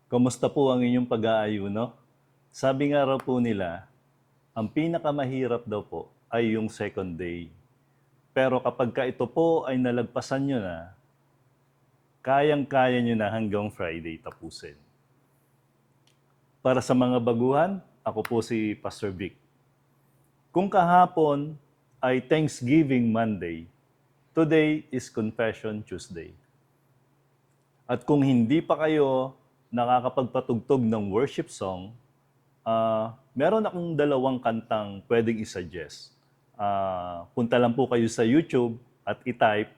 Kamusta po ang inyong pag-aayuno? Sabi nga raw po nila, ang pinakamahirap daw po ay yung second day. Pero kapag ka ito po ay nalagpasan nyo na, kayang-kaya nyo na hanggang Friday tapusin. Para sa mga baguhan, ako po si Pastor Vic. Kung kahapon ay Thanksgiving Monday, today is Confession Tuesday. At kung hindi pa kayo nakakapagpatugtog ng worship song, meron akong dalawang kantang pwedeng isuggest. Punta lang po kayo sa YouTube at i-type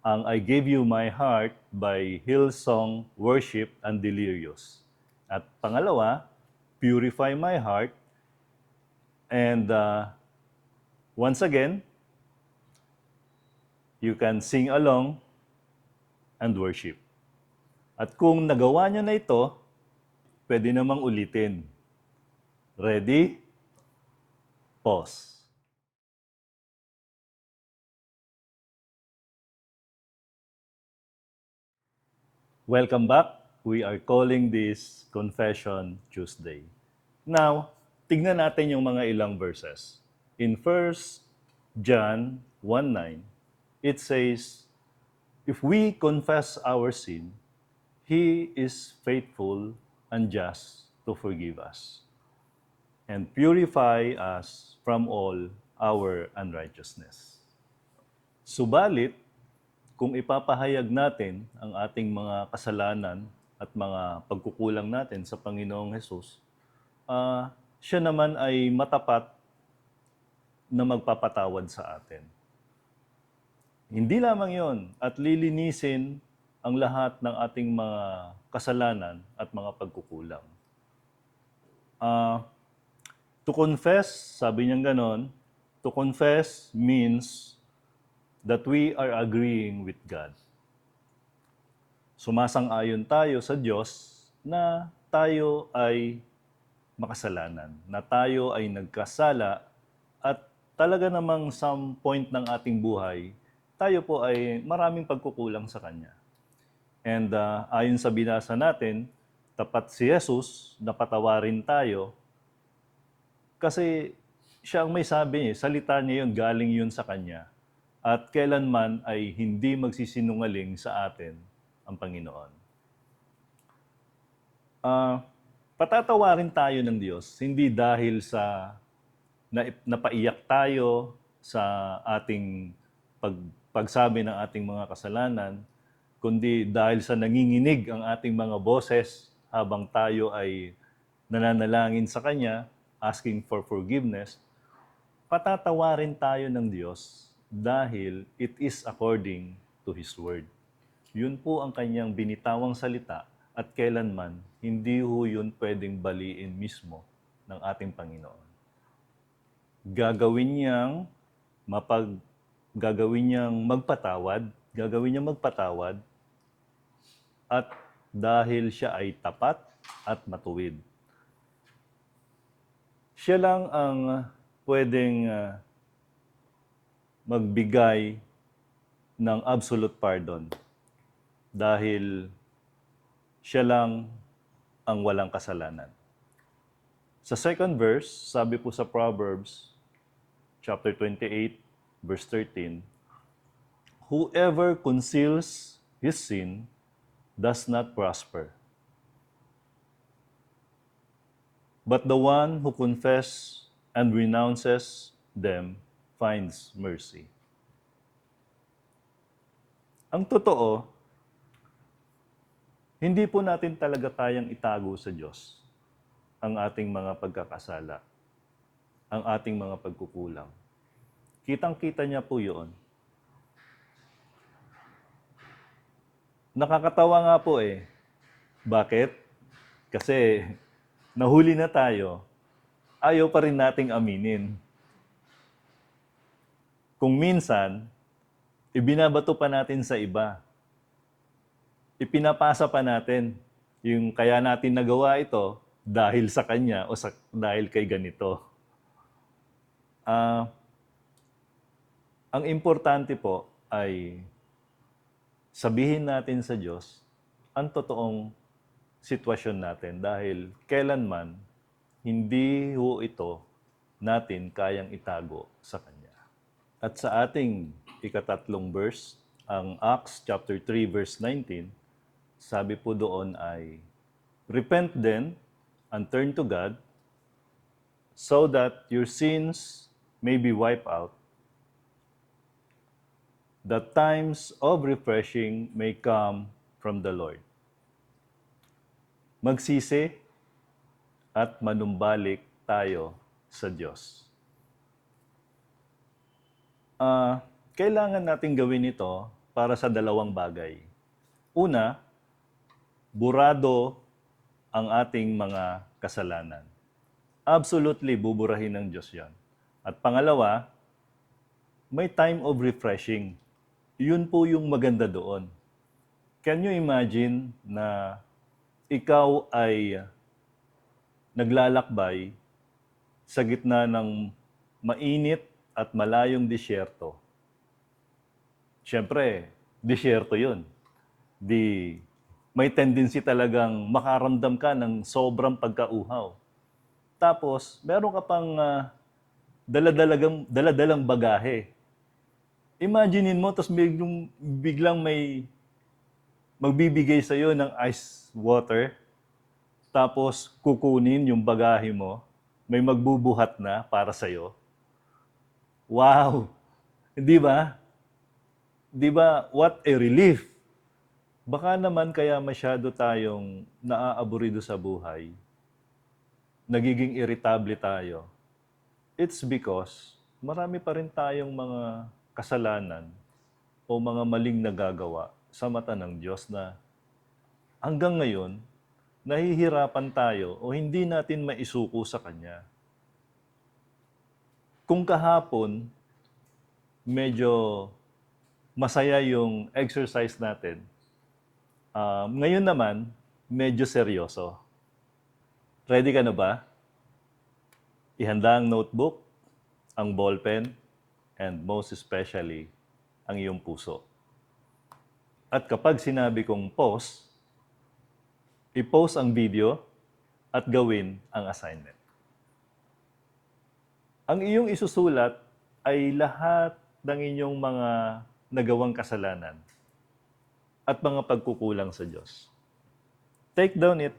ang I Gave You My Heart by Hillsong Worship and Delirious. At pangalawa, Purify My Heart. And once again, you can sing along and worship. At kung nagawa nyo na ito, pwede namang ulitin. Ready? Pause. Welcome back. We are calling this Confession Tuesday. Now, tignan natin yung mga ilang verses. In 1 John 1:9, it says, if we confess our sin, He is faithful and just to forgive us and purify us from all our unrighteousness. Subalit, kung ipapahayag natin ang ating mga kasalanan at mga pagkukulang natin sa Panginoong Hesus, siya naman ay matapat na magpapatawad sa atin. Hindi lamang yon, at lilinisin ang lahat ng ating mga kasalanan at mga pagkukulang. To confess, sabi niya ganon, to confess means that we are agreeing with God. Sumasang-ayon tayo sa Diyos na tayo ay makasalanan, na tayo ay nagkasala at talaga namang some point ng ating buhay, tayo po ay maraming pagkukulang sa Kanya. And ayon sa binasa natin, tapat si Jesus, napatawarin tayo, kasi siya ang may sabi salita niya yun, galing yun sa Kanya. At kailanman ay hindi magsisinungaling sa atin ang Panginoon. Patatawarin tayo ng Diyos, hindi dahil sa napaiyak tayo sa ating pagsabi ng ating mga kasalanan, kundi dahil sa nanginginig ang ating mga boses habang tayo ay nananalangin sa Kanya, asking for forgiveness. Patatawarin tayo ng Diyos dahil it is according to His Word. Yun po ang Kanyang binitawang salita at kailanman hindi ho yun pwedeng baliin mismo ng ating Panginoon. Gagawin niyang magpatawad at dahil siya ay tapat at matuwid. Siya lang ang pwedeng magbigay ng absolute pardon dahil siya lang ang walang kasalanan. Sa second verse, sabi po sa Proverbs chapter 28, verse 13, whoever conceals his sin does not prosper. But the one who confesses and renounces them finds mercy. Ang totoo, hindi po natin talaga kayang itago sa Diyos ang ating mga pagkakasala, ang ating mga pagkukulang. Kitang-kita niya po yun. Nakakatawa nga po eh. Bakit? Kasi nahuli na tayo, ayaw pa rin nating aminin. Kung minsan, ibinabato pa natin sa iba. Ipinapasa pa natin yung kaya natin nagawa ito dahil sa kanya o dahil kay ganito. Ang importante po ay sabihin natin sa Diyos ang totoong sitwasyon natin dahil kailanman hindi ho ito natin kayang itago sa Kanya. At sa ating ikatatlong verse, ang Acts chapter 3 verse 19, sabi po doon ay, "Repent then and turn to God so that your sins may be wiped out, that times of refreshing may come from the Lord." Magsisi at manumbalik tayo sa Diyos. Kailangan natin gawin ito para sa dalawang bagay. Una, burado ang ating mga kasalanan. Absolutely, buburahin ng Diyos yan. At pangalawa, may time of refreshing. Yun po yung maganda doon. Can you imagine na ikaw ay naglalakbay sa gitna ng mainit at malayong disyerto? Siyempre, disyerto yun. May tendency talagang makaramdam ka ng sobrang pagkauhaw. Tapos, meron ka pang daladalang bagahe. Imaginein mo, tapos biglang may magbibigay sa'yo ng ice water, tapos kukunin yung bagahe mo, may magbubuhat na para sa'yo. Wow! Di ba? Di ba? What a relief! Baka naman kaya masyado tayong naaaburido sa buhay, nagiging irritable tayo. It's because marami pa rin tayong mga kasalanan o mga maling nagagawa sa mata ng Diyos na hanggang ngayon, nahihirapan tayo o hindi natin maisuko sa Kanya. Kung kahapon, medyo masaya yung exercise natin, ngayon naman, medyo seryoso. Ready ka na ba? Ihanda ang notebook, ang ballpen, and most especially, ang iyong puso. At kapag sinabi kong pause, i-pause ang video at gawin ang assignment. Ang iyong isusulat ay lahat ng inyong mga nagawang kasalanan at mga pagkukulang sa Diyos. Take down it,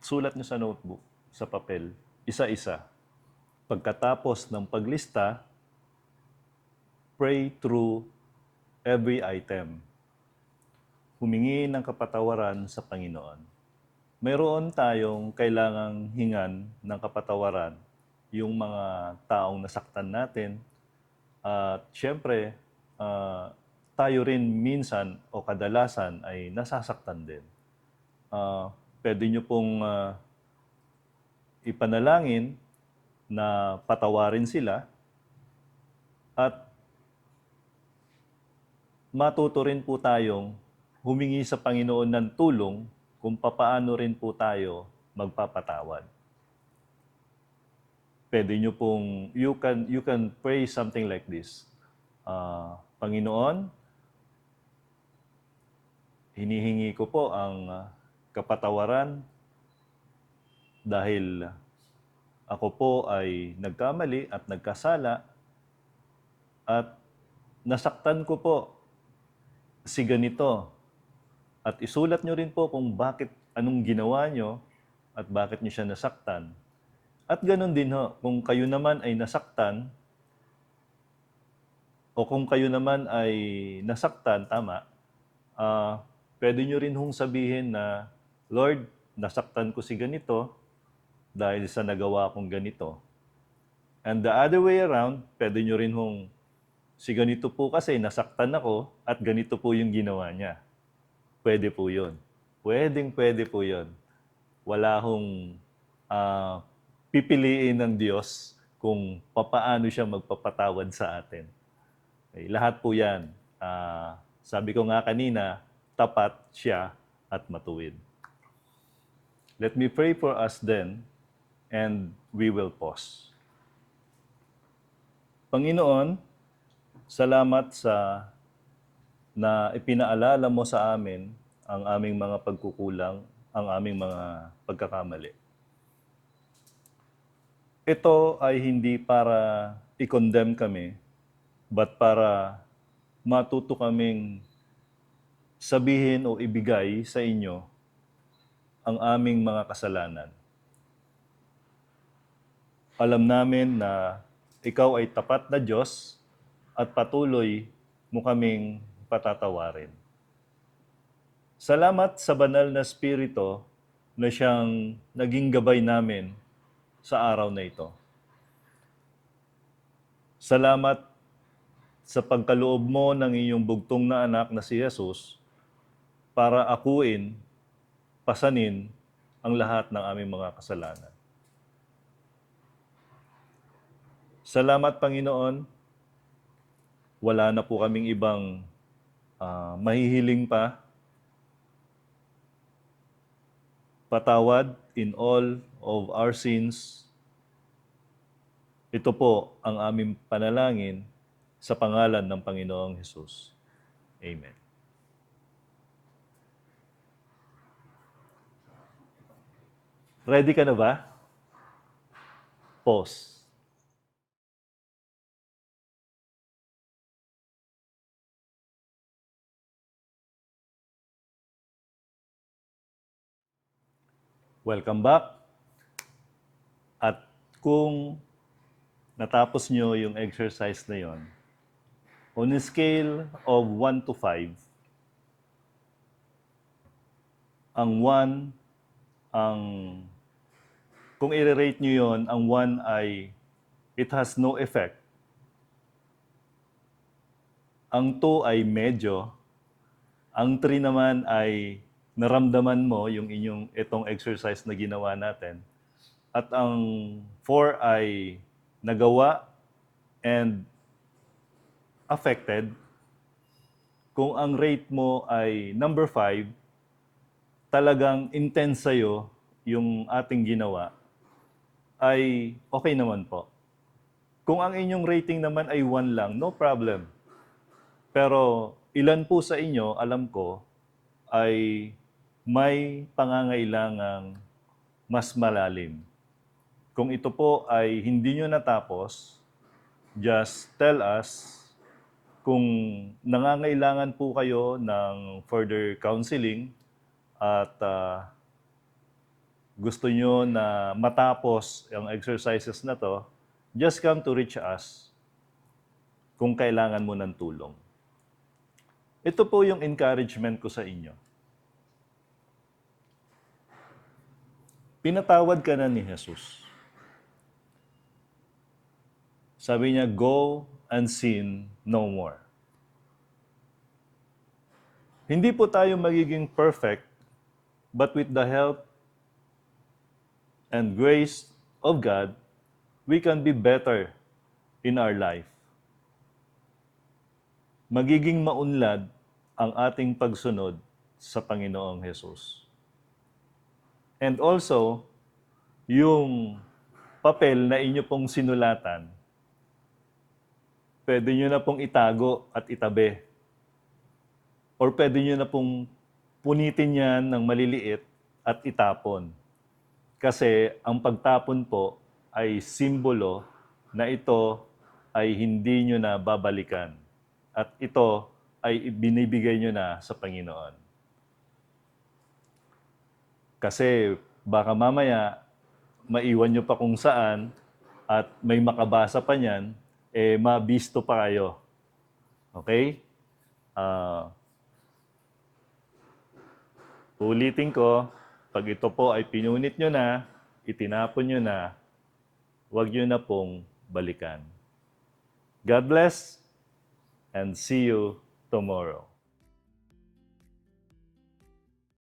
sulat niyo sa notebook, sa papel, isa-isa. Pagkatapos ng paglista, pray through every item. Humingi ng kapatawaran sa Panginoon. Mayroon tayong kailangang hingan ng kapatawaran yung mga taong nasaktan natin. At syempre, tayo rin minsan o kadalasan ay nasasaktan din. Pwede nyo pong ipanalangin na patawarin sila at matuto rin po tayong humingi sa Panginoon ng tulong kung papaano rin po tayo magpapatawad. Pwede nyo pong, you can pray something like this. Panginoon, hinihingi ko po ang kapatawaran dahil ako po ay nagkamali at nagkasala at nasaktan ko po si ganito. At isulat nyo rin po kung anong ginawa nyo at bakit nyo siya nasaktan. At ganun din ho, kung kayo naman ay nasaktan o kung kayo naman ay nasaktan, tama, pwede nyo rin hong sabihin na, Lord, nasaktan ko si ganito dahil sa nagawa kong ganito. And the other way around, pwede nyo rin hong, si ganito po kasi nasaktan ako at ganito po yung ginawa niya. Pwede po yun. Pwede po yun. Wala hong pipiliin ng Diyos kung papaano siya magpapatawad sa atin. Okay, lahat po yan. Sabi ko nga kanina, tapat siya at matuwid. Let me pray for us then, and we will pause. Panginoon, salamat sa na ipinaalala mo sa amin ang aming mga pagkukulang ang aming mga pagkakamali. Ito ay hindi para i-condemn kami, but para matuto kaming sabihin o ibigay sa inyo ang aming mga kasalanan. Alam namin na ikaw ay tapat na Diyos at patuloy mo kaming patatawarin. Salamat sa banal na Espiritu na siyang naging gabay namin sa araw na ito. Salamat sa pagkaloob mo ng iyong bugtong na anak na si Jesus para akuin, pasanin ang lahat ng aming mga kasalanan. Salamat, Panginoon. Wala na po kaming ibang mahihiling pa. Patawad in all of our sins. Ito po ang aming panalangin sa pangalan ng Panginoong Hesus. Amen. Ready ka na ba? Pause. Welcome back. At kung natapos nyo yung exercise na yon, on a scale of 1 to 5, ang 1, kung i-rate nyo yon, ang 1 ay it has no effect. Ang 2 ay medyo. Ang 3 naman ay naramdaman mo yung inyong itong exercise na ginawa natin. At ang 4 ay nagawa and affected. Kung ang rate mo ay number 5, talagang intense sa'yo yung ating ginawa, ay okay naman po. Kung ang inyong rating naman ay 1 lang, no problem. Pero ilan po sa inyo, alam ko, ay may pangangailangang mas malalim. Kung ito po ay hindi nyo natapos, just tell us. Kung nangangailangan po kayo ng further counseling at gusto nyo na matapos ang exercises na to, just come to reach us kung kailangan mo ng tulong. Ito po yung encouragement ko sa inyo. Pinatawad ka na ni Jesus. Sabi niya, go and sin no more. Hindi po tayo magiging perfect, but with the help and grace of God, we can be better in our life. Magiging maunlad ang ating pagsunod sa Panginoong Hesus. And also, yung papel na inyo pong sinulatan, pwede nyo na pong itago at itabi. Or pwede nyo na pong punitin yan ng maliliit at itapon. Kasi ang pagtapon po ay simbolo na ito ay hindi nyo na babalikan. At ito ay binibigay nyo na sa Panginoon. Kasi baka mamaya maiwan nyo pa kung saan at may makabasa pa niyan, mabisto pa kayo. Okay? Ulitin ko, pag ito po ay pinunit nyo na, itinapon nyo na, huwag nyo na pong balikan. God bless and see you tomorrow.